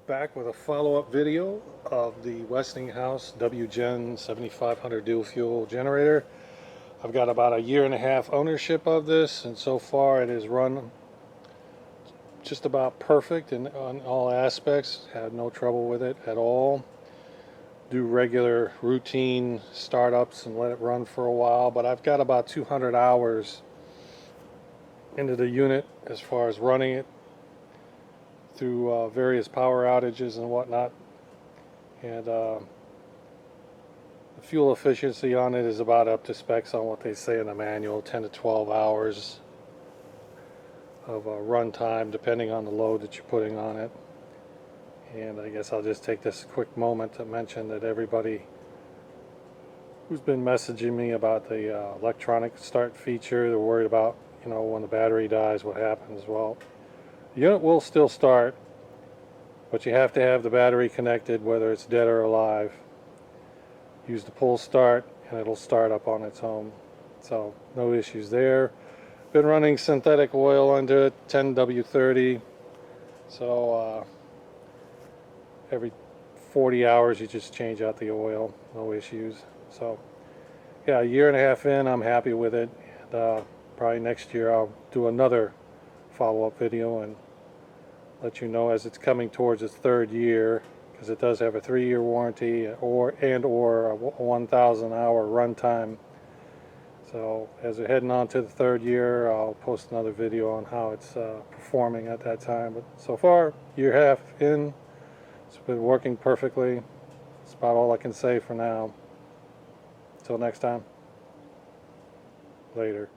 Back with a follow-up video of the Westinghouse WGen 7500 dual fuel generator. I've got about a year and a half ownership of this, and so far it has run just about perfect on all aspects. Had no trouble with it at all. Do regular routine startups and let it run for a while, but I've got about 200 hours into the unit as far as running it through various power outages and whatnot, and the fuel efficiency on it is about up to specs on what they say in the manual, 10 to 12 hours of run time depending on the load that you're putting on it. And I guess I'll just take this quick moment to mention that everybody who's been messaging me about the electronic start feature, they're worried about, when the battery dies, what happens. Well, the unit will still start, but you have to have the battery connected whether it's dead or alive. Use the pull start and it'll start up on its own. So no issues there. Been running synthetic oil under it, 10W30. So every 40 hours you just change out the oil, no issues. So yeah, a year and a half in, I'm happy with it. And probably next year I'll do another follow-up video and let you know as it's coming towards its third year, because it does have a 3-year warranty or a 1,000 hour runtime. So as we're heading on to the third year, I'll post another video on how it's performing at that time. But so far, year half in, it's been working perfectly. That's about all I can say for now. Until next time, later.